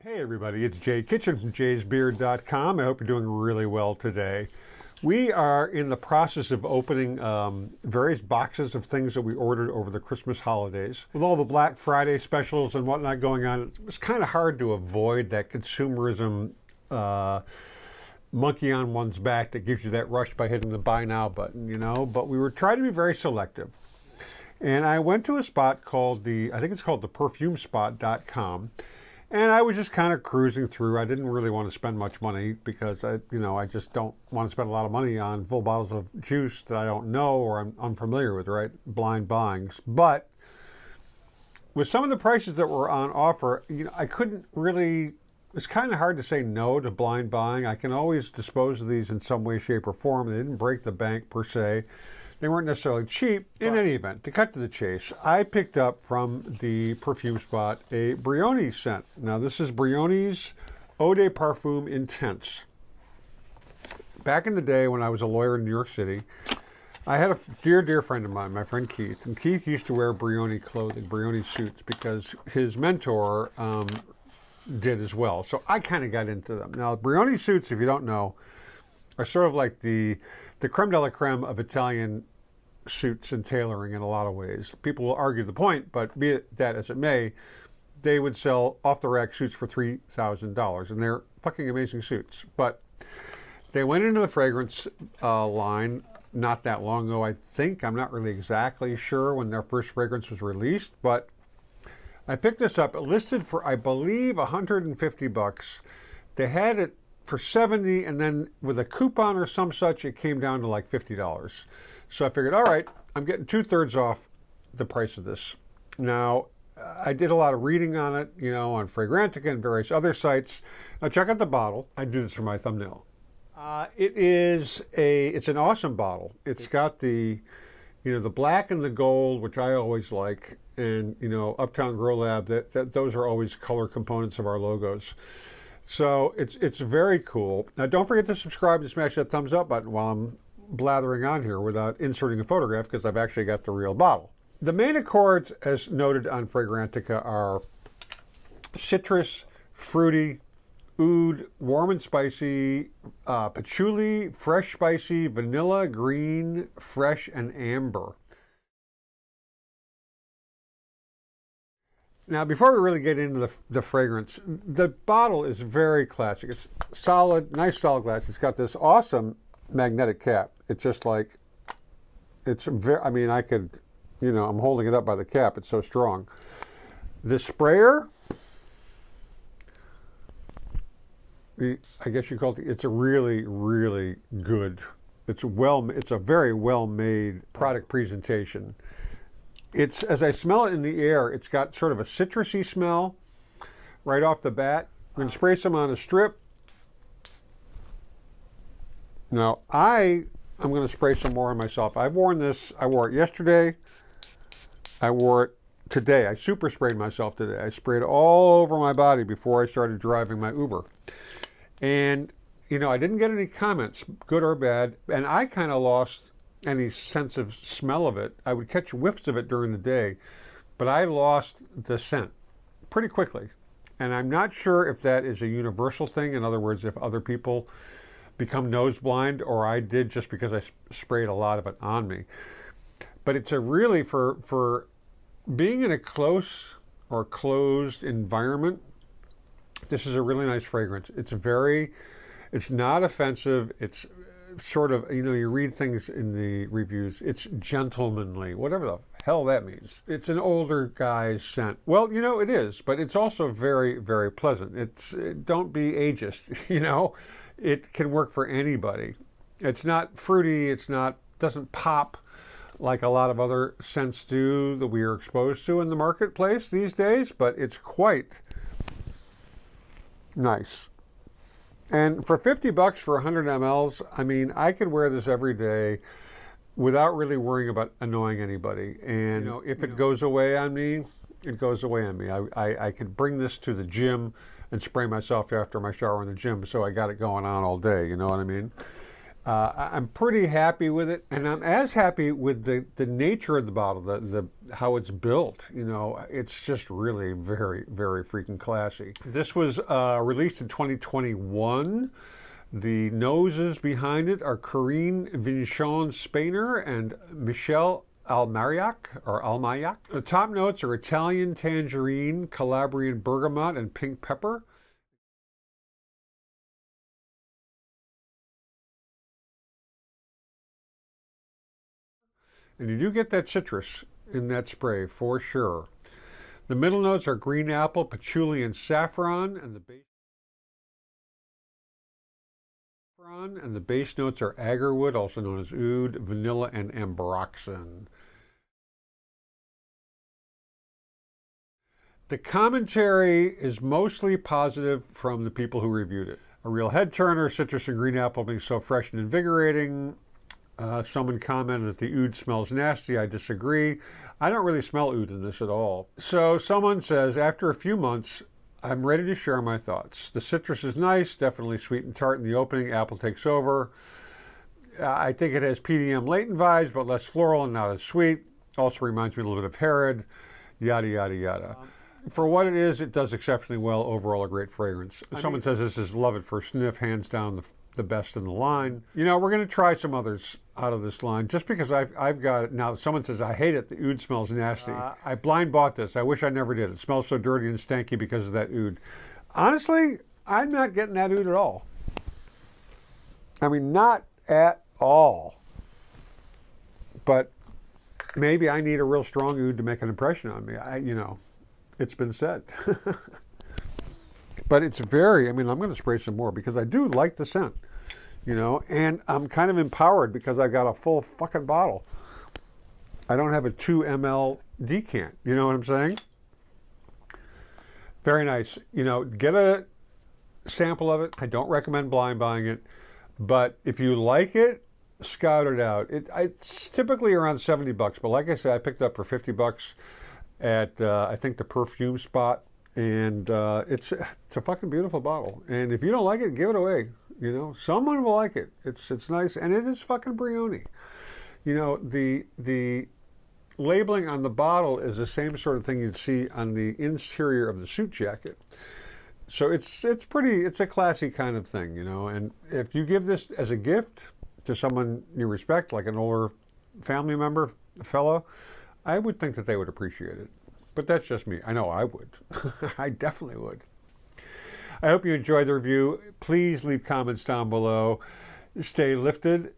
Hey everybody, it's Jay Kitchen from jaysbeard.com. I hope you're doing really well today. We are in the process of opening various boxes of things that we ordered over the Christmas holidays. With all the Black Friday specials and whatnot going on, it's kind of hard to avoid that consumerism monkey on one's back that gives you that rush by hitting the buy now button, you know, but we were trying to be very selective. And I went to a spot called I think it's called the perfumespot.com. And I was just kind of cruising through. I didn't really want to spend much money because I just don't want to spend a lot of money on full bottles of juice that I don't know or I'm unfamiliar with, right? Blind buying. But with some of the prices that were on offer, I couldn't really, it's kind of hard to say no to blind buying. I can always dispose of these in some way, shape, or form. They didn't break the bank per se. They weren't necessarily cheap. In any event, to cut to the chase, I picked up from the perfume spot a Brioni scent. Now this is Brioni's Eau de Parfum Intense. Back in the day when I was a lawyer in New York City, I had a dear friend of mine, my friend Keith, and Keith used to wear Brioni clothing, Brioni suits, because his mentor did as well. So I kind of got into them. Now Brioni suits, if you don't know, are sort of like the creme de la creme of Italian suits and tailoring in a lot of ways. People will argue the point, but be it that as it may, they would sell off-the-rack suits for $3,000, and they're fucking amazing suits. But they went into the fragrance line not that long ago, I think. I'm not really exactly sure when their first fragrance was released, but I picked this up. It listed for, I believe, $150. They had it for $70, and then with a coupon or some such, it came down to like $50. So I figured, all right, I'm getting 2/3 off the price of this. Now, I did a lot of reading on it, on Fragrantica and various other sites. Now check out the bottle. I do this for my thumbnail. It's an awesome bottle. It's got the black and the gold, which I always like, and Uptown Grow Lab. Those are always color components of our logos. So it's very cool. Now don't forget to subscribe and smash that thumbs up button while I'm blathering on here without inserting a photograph, because I've actually got the real bottle. The main accords, as noted on Fragrantica, are citrus, fruity, oud, warm and spicy, patchouli, fresh spicy, vanilla, green, fresh, and amber. Now, before we really get into the fragrance, the bottle is very classic. It's solid, nice solid glass. It's got this awesome magnetic cap. It's just like, I'm holding it up by the cap. It's so strong. The sprayer, I guess you call it, it's a really, really good, it's a very well-made product presentation. As I smell it in the air, it's got sort of a citrusy smell right off the bat. I'm going to spray some on a strip. Now, I'm going to spray some more on myself. I've worn this. I wore it yesterday. I wore it today. I super sprayed myself today. I sprayed all over my body before I started driving my Uber. And, I didn't get any comments, good or bad, and I kind of lost any sense of smell of it. I would catch whiffs of it during the day, but I lost the scent pretty quickly. And I'm not sure if that is a universal thing. In other words, if other people become nose blind, or I did just because I sprayed a lot of it on me. But it's a really, for being in a close or closed environment, this is a really nice fragrance. It's not offensive. It's sort of, you read things in the reviews, it's gentlemanly, whatever the hell that means. It's an older guy's scent. Well, it is, but it's also very, very pleasant. Don't be ageist, It can work for anybody. It's not fruity, doesn't pop like a lot of other scents do that we are exposed to in the marketplace these days, but it's quite nice. And for $50 for 100 mLs, I could wear this every day without really worrying about annoying anybody. And if it goes away on me, it goes away on me. I could bring this to the gym and spray myself after my shower in the gym, so I got it going on all day, you know what I mean? I'm pretty happy with it, and I'm as happy with the nature of the bottle, the how it's built. You know, it's just really very, very freaking classy. This was released in 2021. The noses behind it are Karine, Vinchon, Spehner, and Michel Almairac. The top notes are Italian Tangerine, Calabrian bergamot, and pink pepper. And you do get that citrus in that spray for sure. The middle notes are green apple, patchouli, and saffron, and the base notes are agarwood, also known as oud, vanilla, and ambroxan. The commentary is mostly positive from the people who reviewed it. A real head turner, citrus and green apple being so fresh and invigorating. Someone commented that the oud smells nasty. I disagree. I don't really smell oud in this at all. So someone says, after a few months, I'm ready to share my thoughts. The citrus is nice, definitely sweet and tart in the opening. Apple takes over. I think it has PDM latent vibes, but less floral and not as sweet. Also reminds me a little bit of Herod, yada, yada, yada. For what it is, it does exceptionally well. Overall, a great fragrance. Someone says this is love at first sniff, hands down the best in the line. You know, we're going to try some others out of this line just because I've got it. Now, someone says, I hate it. The oud smells nasty. I blind bought this. I wish I never did. It smells so dirty and stanky because of that oud. Honestly, I'm not getting that oud at all. I mean, not at all. But maybe I need a real strong oud to make an impression on me. You know, it's been said. But it's very, I mean, I'm going to spray some more because I do like the scent, you know, and I'm kind of empowered because I got a full fucking bottle. I don't have a 2 ml decant, you know what I'm saying? Very nice. You know, get a sample of it. I don't recommend blind buying it, but if you like it, scout it out. It's typically around 70 bucks, but like I said, I picked it up for 50 bucks at, I think, the Perfume Spot. And it's a fucking beautiful bottle. And if you don't like it, give it away. You know, someone will like it. It's nice, and it is fucking Brioni. You know, the labeling on the bottle is the same sort of thing you'd see on the interior of the suit jacket. So it's a classy kind of thing, you know. And if you give this as a gift to someone you respect, like an older family member, a fellow, I would think that they would appreciate it. But that's just me. I know I would. I definitely would. I hope you enjoyed the review. Please leave comments down below. Stay lifted,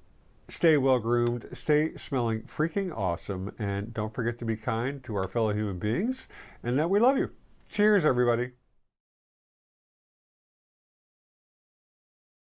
stay well groomed, stay smelling freaking awesome, and don't forget to be kind to our fellow human beings and that we love you. Cheers, everybody.